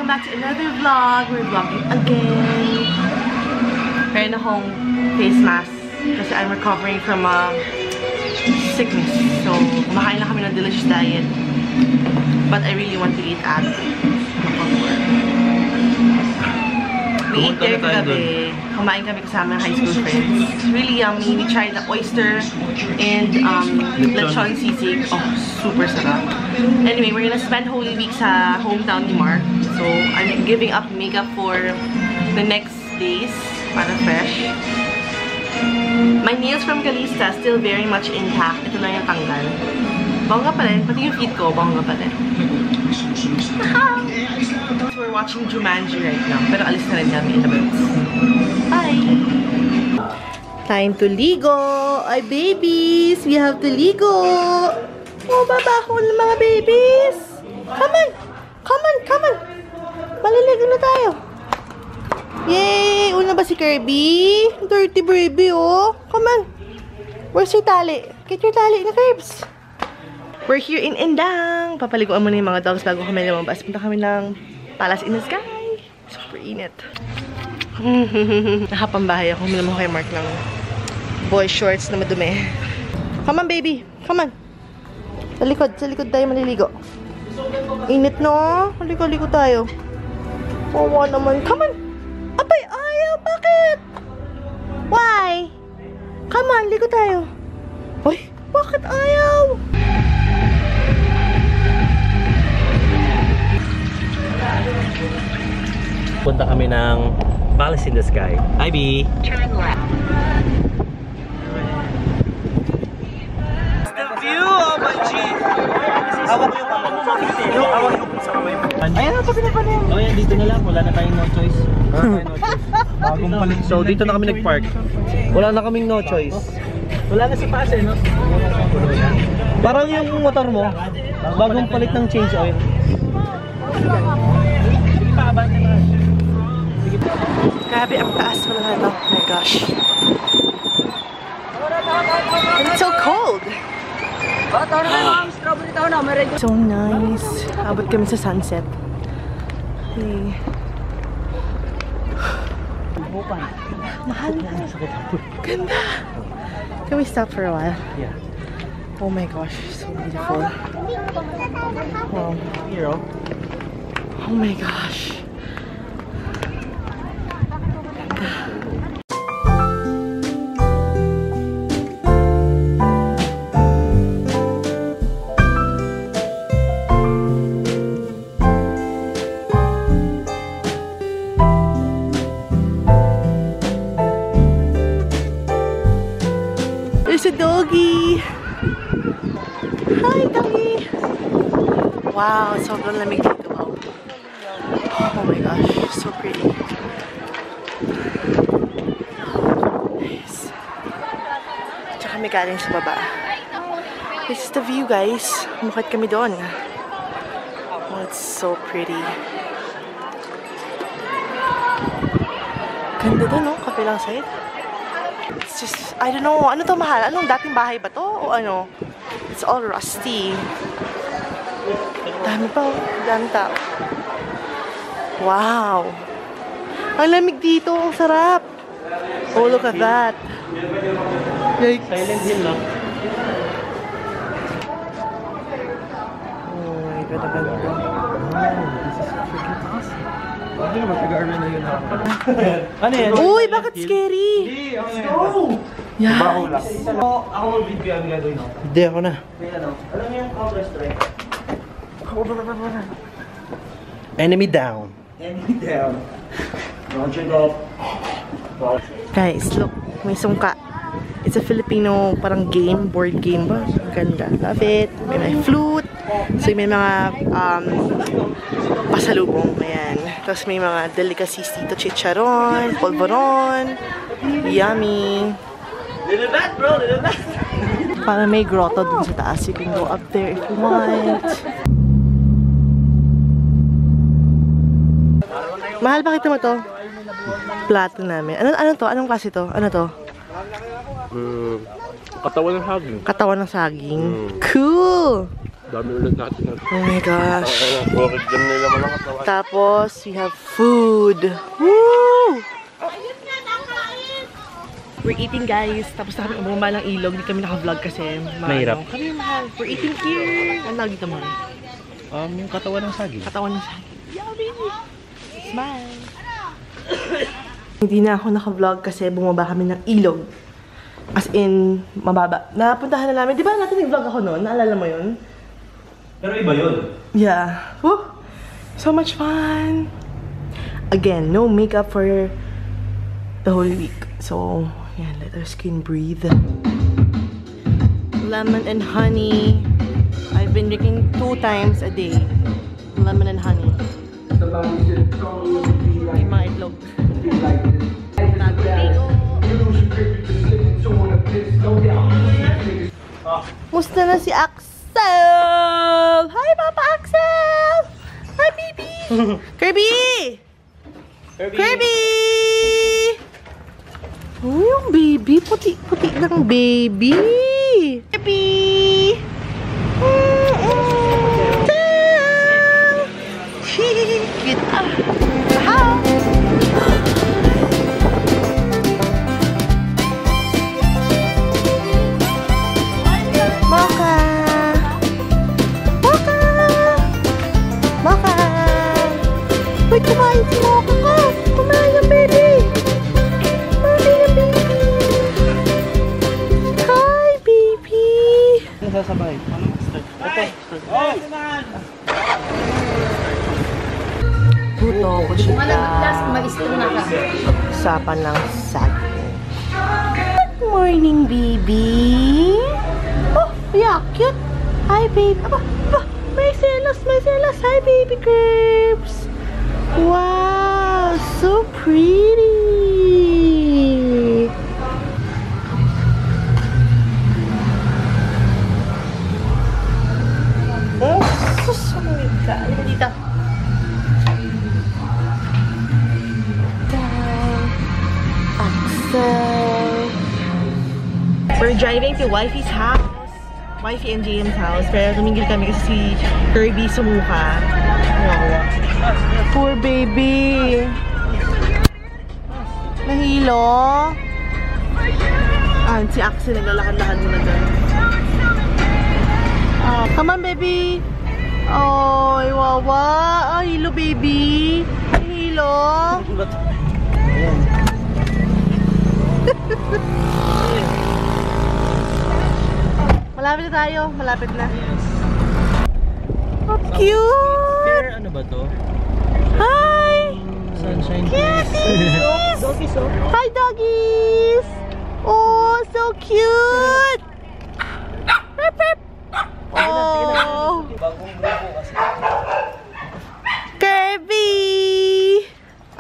welcome back to another vlog. We're vlogging again. Meron akong face mask kasi I'm recovering from sickness. So, kumakain lang kami ng delicious diet. But I really want to eat at we eat there kagabi. Kumain kami kasama ng high school friends. It's really yummy. We tried the oyster and lechon sisig. Oh, super sarap. Anyway, we're gonna spend Holy Week sa hometown ni Mark. So, I'm giving up makeup for the next days para fresh. My nails from Calista still very much intact. Ito lang yung tanggal. Bongga pa rin. Pati yung feet ko, bongga pa rin. So we're watching Jumanji right now. Pero alis na rin kami in a bit. Bye! Time to ligo! Ay, babies! We have to ligo! Oh, babako ng mga babies! Come on! Come on! Come on! Maliligo na tayo! Yay! Una ba si Kirby? Dirty baby, oh! Come on! Where's your tali? Get your tali na, Kirbs! We're here in Indang. Papaliguan muna yung mga dogs bago kami lumabas. Punta kami ng Palace in the Sky. Super init. Nakapambahay ako. Minamo kay Mark ng boy shorts na madumi. Come on, baby. Come on. Sa likod tayo maliligo. Init, no? Halika tayo. Wawa naman. Come on. Abay, ayaw. Bakit? Why? Come on, ligo tayo. Uy, bakit ayaw? Punta kami ng Palace in the Sky. Hi, B! Turn left. The view! Oh my G! Hawak mo yung hawak yung sa kamay mo. Ayan na, tabi na pa rin. Oh, yan, dito na lang. Wala na tayong no choice. Bagong palit. So, dito na kami nag-park. Wala na kaming no choice. Wala na si Pase, no? Parang yung motor mo, bagong palit ng change oil. Grabe, ang taas mo na ito. Oh my gosh. And it's so cold. So nice. Abot kami sa sunset. Hey. Mahal na. Ganda. Can we stop for a while? Yeah. Oh my gosh, so beautiful. Wow. Here, oh. Oh my gosh. There's a doggy. Hi, doggy. Wow, sobrang lamig dito. Oh my gosh, so pretty. Nice. Tsaka may galing sa baba. This is the view, guys. Mukhat kami doon. Oh, it's so pretty. Ganda doon, no? Kapilang side. It's just, I don't know. Ano to, mahal? Anong dating bahay ba to? O ano? It's all rusty. Dami pa, oh. Dami tao. Wow! Ang lamig dito. Ang sarap. Oh, look at that. Yikes. Silent hill, no? Oh my God, ang ganda. This is freaking awesome. Bakit naman taga-army na yun ako? Ano yan? Uy, bakit scary? Let's go! Yeah. Ako mag-video ang gagawin ako. Hindi, ako na. Alam mo yung Counter-Strike? Enemy down. Enemy down. Launching up. Guys, look. May sungka. It's a Filipino parang game, board game ba? Ganda. Love it. May flute. So may mga pasalubong. Ayan. Tapos may mga delicacies dito. Chicharon, polvoron. Yummy. Little bat, bro. Little bat. Parang may grotto dun sa taas. You can go up there if you want. Mahal, pakita mo to. Plato namin. Ano to? Anong klase to? Ano to? Katawan ng saging. Katawan ng saging. Cool! Dami ulit natin. Oh my gosh. Bakit ganun nila malang katawan? Tapos, we have food. Woo! We're eating, guys. Tapos na kami umumba ng ilog. Hindi kami naka-vlog kasi Mahirap. Kami mahal. We're eating here. Ano lagi ito mo? Yung katawan ng saging. Katawan ng saging. Yummy! Smile! Hindi na ako naka-vlog kasi bumaba kami ng ilog. As in, mababa. Napuntahan na namin. Di ba natin nag-vlog ako noon? Naalala mo yun? Pero iba yun. Yeah. Woo! So much fun! Again, no makeup for the whole week. So, yeah, let our skin breathe. Lemon and honey. I've been drinking 2 times a day. Lemon and honey. May mga itlog. Musta na si Axel? Hi, Papa Axel! Hi, baby! Kirby! Kirby! Oh, yung baby. Puti-puti lang, baby. Kirby! Cute. Ah. Mocha! Mocha! Mocha! Uy, kumain si Mocha ko! Kumain yung baby! Kumain yung baby! Hi, baby! Nasasabay. Puto, kutsita. Usapan lang saging. Good morning, baby! Oh, yeah, cute! Hi, baby! Aba, may selos, may selos! Hi, baby crabs! Wow, so pretty! Oh, susumig ka! Ano dito? Axel! We're driving to Wifey's house. Wifey and James' house. Pero tumingil kami kasi si Kirby sumuka. Poor baby! Nahilo? Ah, si Axel naglalakad-lakad muna dyan. Oh, come on, baby! Oh, wawa! Oh, hilo, baby! Hilo! Malapit na tayo. Malapit na. Oh, cute! Fair, ano ba to? Hi! Sunshine Kitties! Doggies, oh. Hi, doggies! Oh, so cute! Rip, rip! Oh! Kirby!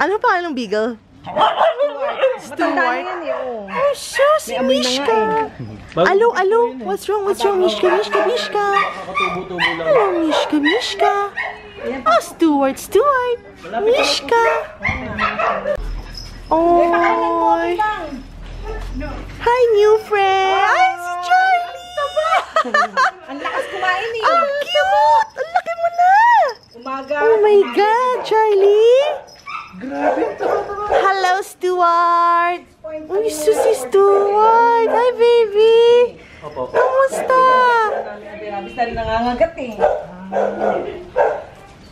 Ano pa anong beagle? Stuart? Oh, sus! Si Mishka! Alo, alo! What's wrong? What's wrong? Mishka, Mishka, Mishka! Hello, Mishka, Mishka! Oh, Stuart, Stuart! Mishka! Oh! Hi, new friend! Ay, si Charlie! Ang lakas kumain eh. Ang cute! Ang laki mo na! Umaga. Oh my God, Charlie! Hello, Stuart! Uy, Susi Stuart! Hi, baby! Kamusta? Rabis na rin nangangagat eh.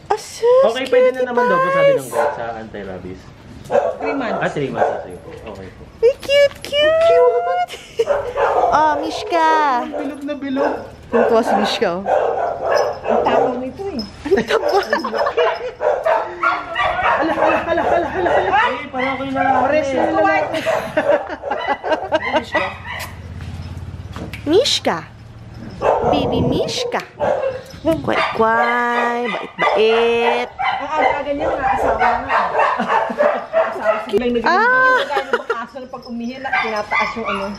Ah, sus, Okay, pwede na cutie naman daw po sabi ng pies. vet sa anti-rabies. 3 months. 3 months. Sige po. Okay po. Ay, cute, cute! Oh, Mishka! Bilog na bilog. Tuntua si Mishka, oh. Ang takaw nito eh. Ay, parang ako yung nakares na Kumain. Mishka! Baby Mishka! Kway-kway, bait-bait. Ang aga-aga niya mga asawa na. Asawa sila yung Ah! naging bakasal pag umihila, tinataas yung ano.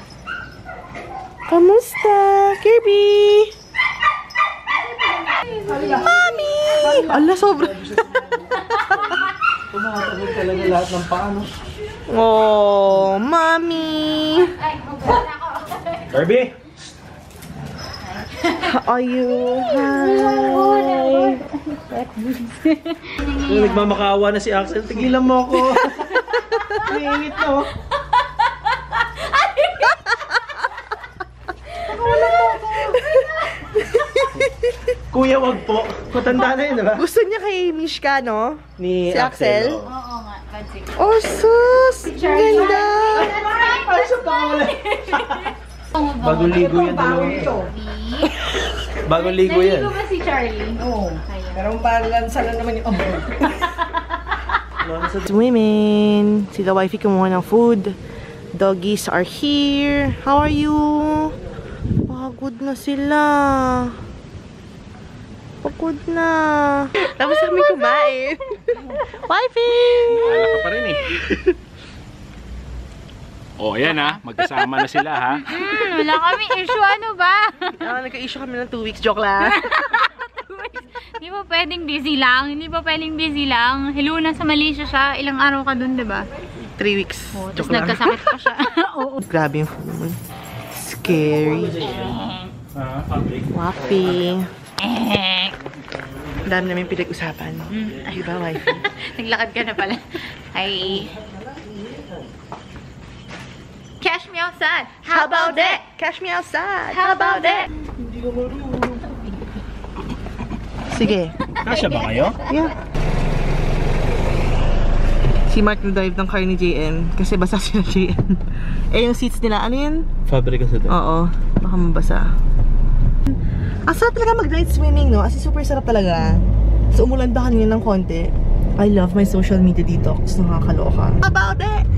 Kamusta? Kirby? Mami! Ala, sobra. Tumatagod talaga lahat ng paano. Oh, Mami! Kirby! How are you? Hi. Nagmamakaawa na si Axel. Tigilan mo ako. Mainit na oh. Kuya, wag po. Matanda na yun, diba? Gusto niya kay Mishka, no? Ni Si Axel? oh. Oo nga, pansin. Oh, sus! Ang ganda! Ay, sa pangalan. Bagong ligo yan, dalawa. Bagong ligo yan. Naligo ba si Charlie? Oo. Pero balansa lang naman yung Women! Sila wifey kumuha ng food. Doggies are here. How are you? Pagod na sila. Pagod na. Tapos kami kumain. Wifey! Wala ka pa rin eh. Oh, ayan ha. Magkasama na sila ha. Wala kami issue, ano ba? Nagka-issue kami ng 2 weeks. Joke lang. Hindi pa pwedeng busy lang. Hindi pa pwedeng busy lang. Hello, nasa Malaysia siya. Ilang araw ka dun, diba? 3 weeks. Tapos Joke lang. nagkasakit pa siya. Oo. Grabe yung food. Scary. Wappy. Dami namin pinag-usapan. Diba, wifey? Naglakad ka na pala. Hi. Cash me outside. How about that? Cash me outside. How about that? Sige. Kasya ba kayo? Yeah. Si Mark na-drive ng car ni JM kasi basa sila JM. Eh, yung seats nila, ano yan? Fabric kasi ito. Oo. Baka mabasa. Ang sarap talaga mag-night swimming, no? As in, super sarap talaga. So, umulan ba kanina ng konti? I love my social media detox. Nakakaloka. How about that?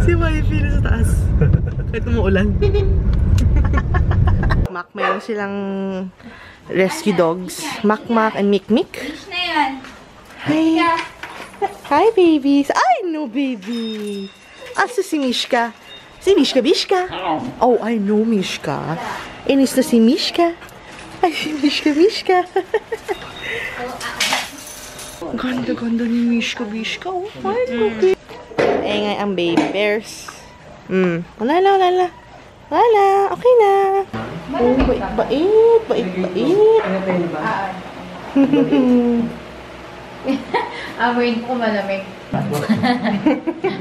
Si wifey na sa taas. Kahit umuulan. Mac, mayroon silang rescue dogs. Mac and Mick. Fish na yan. Hi. Hi, babies. I know, baby. Asa si Mishka? Si Mishka Bishka. Oh, I know Mishka. Inis na si Mishka. Ay, si Mishka. Ganda ni Mishka Bishka. Oh, my God. Engay ang baby bears. Wala. Okay na. Oh, bait. Amoy ko malamig.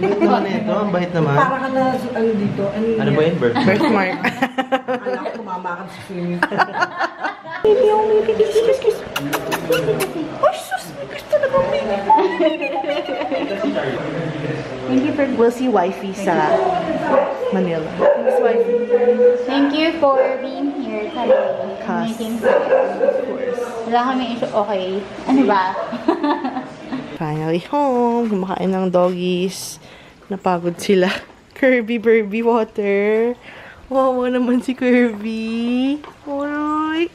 Bait naman ito. Ang bait naman. Para ka na, ano dito? Ano ba yun? Birthmark. Akala ko tumama ka sa swimming. Baby, oh, baby. Kiss. Oh, sus. Kiss talaga, baby. We'll see wifey sa Manila. Thanks, wifey. Thank you for being here today. Cause, Of course. Wala kami issue. Okay. Ano ba? Finally home. Kumakain ng doggies. Napagod sila. Kirby Burby water. Wow naman si Kirby. Uy.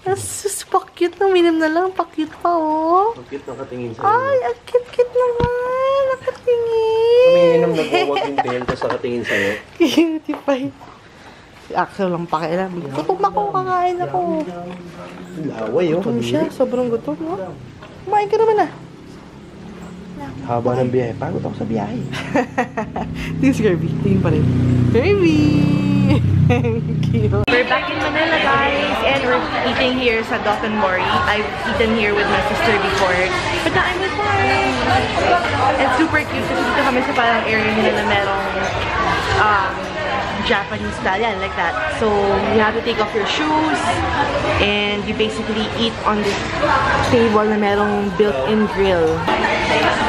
Asus, pa-cute na. Minim na lang. Pa-cute pa, oh. Bakit nakatingin sa'yo? Ay, ang cute naman. Nakatingin. Umiinom na buwag yung tail, tapos nakatingin sa'yo. Cutie pie. Si Axel lang pakialam. Gutom ako, kakain ako. Laway oh. Gutom siya. Sobrang gutom, no? Kumain ka naman, ah. Haba ng biyahe. Pagod ako sa biyahe. This is Kirby. Tingin pa rin. Kirby! Cute. We're back in Manila, guys. And we're eating here sa Doc and Mori. I've eaten here with my sister before. But now I'm with Mark. And super cute. Kasi dito kami sa parang area nila na merong Japanese style. Yan, like that. So, you have to take off your shoes. And you basically eat on this table na merong built-in grill.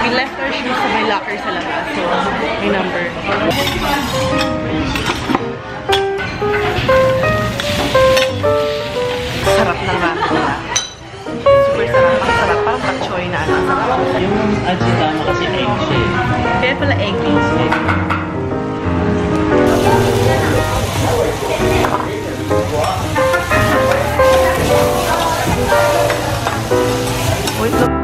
We left our shoes sa my locker sa labas. So, may number. Sarap ng ramen nila. Super sarap. Ang sarap. Parang pak choy na ano. Sarap. Yung ajitama kasi egg siya eh. Kaya pala egg beans. Wait, look.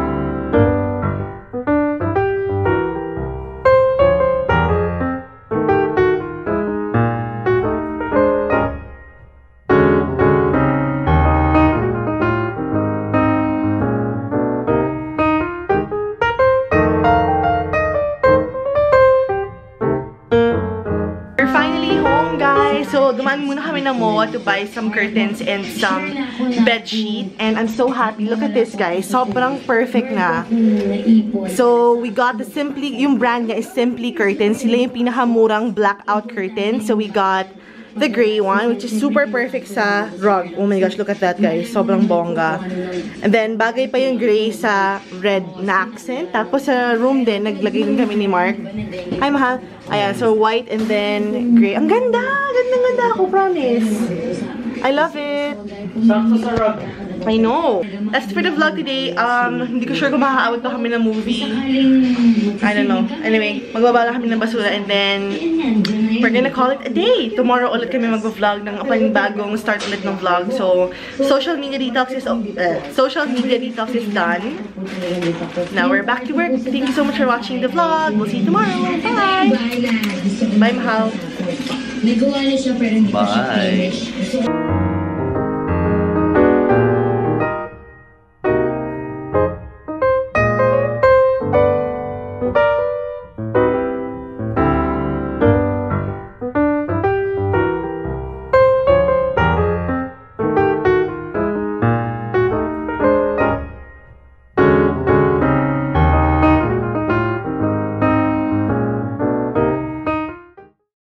kami ng MOA to buy some curtains and some bed sheet. And I'm so happy. Look at this, guys. Sobrang perfect na. So, we got the Simply, yung brand niya is Simply Curtains. Sila yung pinakamurang blackout curtain. So, we got the gray one, which is super perfect sa rug. Oh my gosh, look at that, guys. Sobrang bongga. And then, bagay pa yung gray sa red na accent. Tapos sa room din, naglagay din kami ni Mark. Hi, mahal. Ayan, so white and then gray. Ang ganda! Ganda ako, promise. I love it. Sakto sa rug. I know. That's for the vlog today. Hindi ko sure kung makakaawit pa kami ng movie. I don't know. Anyway, magbabala kami ng basura and then we're gonna call it a day. Tomorrow ulit kami mag-vlog ng bagong start ulit ng vlog. So, social media detox is done. Now we're back to work. Thank you so much for watching the vlog. We'll see you tomorrow. Bye! Bye, mahal. Nagawa na siya pero hindi pa siya finish.